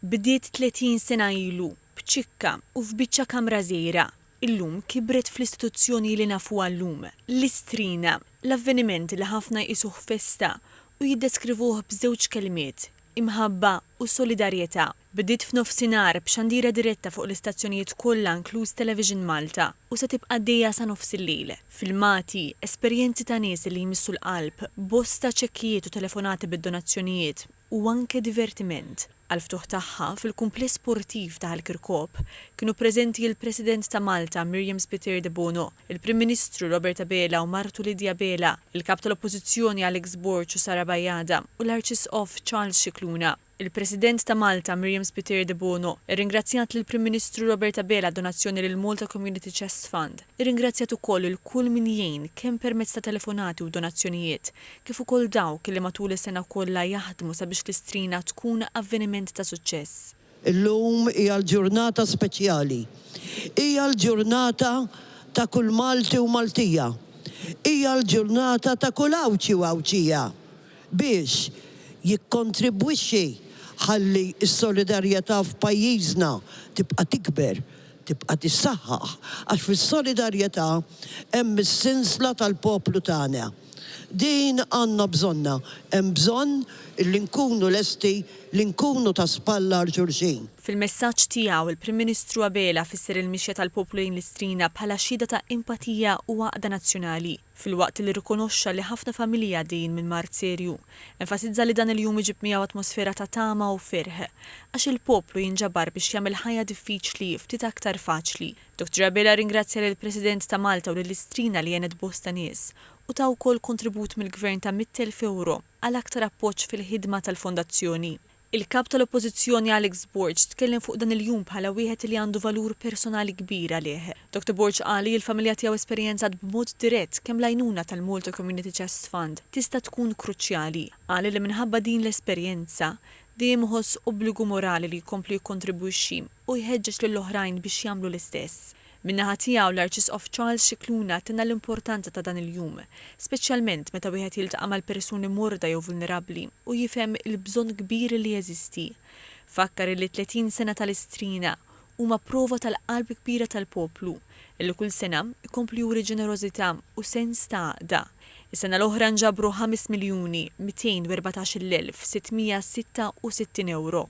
Bdiet 30 sena ilu, b'ċikka u f'biċċa kamra żgħira. Illum kibret fl-istituzzjoni li nafu għallum, l-istrina, l-avveniment li ħafna jqisuh festa u jiddeskrivuh b'żewġ kelmiet, imħabba u solidarjetà. Bdiet f'nofsinhar b'xandira diretta fuq l-istazzjonijiet kollha inkluż Television Malta u se tibqa' għaddejja sa nofs il-lejl. Filmati, esperjenzi ta' nies li jmissu l-qalb, bosta ċekkijiet u telefonati bid-donazzjonijiet u anke divertiment. Għal-ftuħ tagħha fil-kumpless sportiv ta' Kirkop kienu preżenti il-President ta' Malta Miriam Spiteri de Bono, il-Prim Ministru Roberta Bela u martu Lidja Bela, il-Kap tal-Oppożizzjoni Alex Borch u Sara Bajada u l-Arċisqof Charles Scicluna. Il-President ta' Malta Miriam Spiteri de Bono irringrazzjat lill-Prim Ministru Roberta Bela donazzjoni lil Malta Community Chest Fund. Irringrazzjat ukoll il-kull min jgħin kemm permezz ta' telefonati u donazzjonijiet, kif ukoll dawk li matul is-sena kollha jaħdmu sabiex l-istrina tkun avveniment ta' suċċess. Illum hija l-ġurnata speċjali. Hija l-ġurnata ta' kull Malti u Maltija. Hija l-ġurnata ta' kull Awċi u Awċija biex jikkontribwixxi ħalli s-solidarjetà f'pajjiżna tibqa' tikber, tibqa' tissaħħaħ, għax fis-solidarjetà hemm is-sinsla tal-poplu tagħna. Din għandna bżonna, hemm bżonn li nkunu lesti li nkunu ta' spalla għal xulxin. Fil-messaġġ tiegħu il-Prim Ministru Abela fisser il-mixja tal-poplu lejn l-istrina bħala xhieda ta' empatija u għaqda nazzjonali. Fil-waqt li rikonoxxa li ħafna familji għaddejjin minn Mart serju, enfasizza li dan il-jum iġib miegħu atmosfera ta' tama u ferħ, għax il-poplu jinġabar biex jagħmel ħajja diffiċli ftit aktar faċli. Dr. Abela ringrazzja lill-President ta' Malta u lill-istrina li jenet bosta nies u ta' wkoll kontribut mill-Gvern ta' 100,000 euro għal aktar appoġġ fil-ħidma tal-fondazzjoni. Il-Kap tal-Oppożizzjoni Alex Borch tkellem fuq dan il-jum bħala wieħed li għandu valur personali kbir għalih. Dr. Borch qal li l-familja tiegħu esperjenzat b'mod dirett kemm l-għajnuna tal-Malta Community Chest Fund tista' tkun kruċjali. Qal li minħabba din l-esperjenza dejjem iħoss obbligu morali li jkompli jikkontribwixxi u jħeġġeġ lill-oħrajn biex jagħmlu l-istess. Min-naħa tiegħu l-Arċisqof Charles Scicluna tenna l-importanza ta' dan il-jum, speċjalment meta wieħed jiltaqa' mal-persuni morda jew vulnerabbli u jifhem il-bżonn kbir li jeżisti. Fakkar li 30 sena tal-istrina huma prova tal-qalb kbira tal-poplu, illi kull sena jkompli juri ġenerożità u sens ta' għaqda. Is-sena l-oħra nġabru 5,214,666 euro.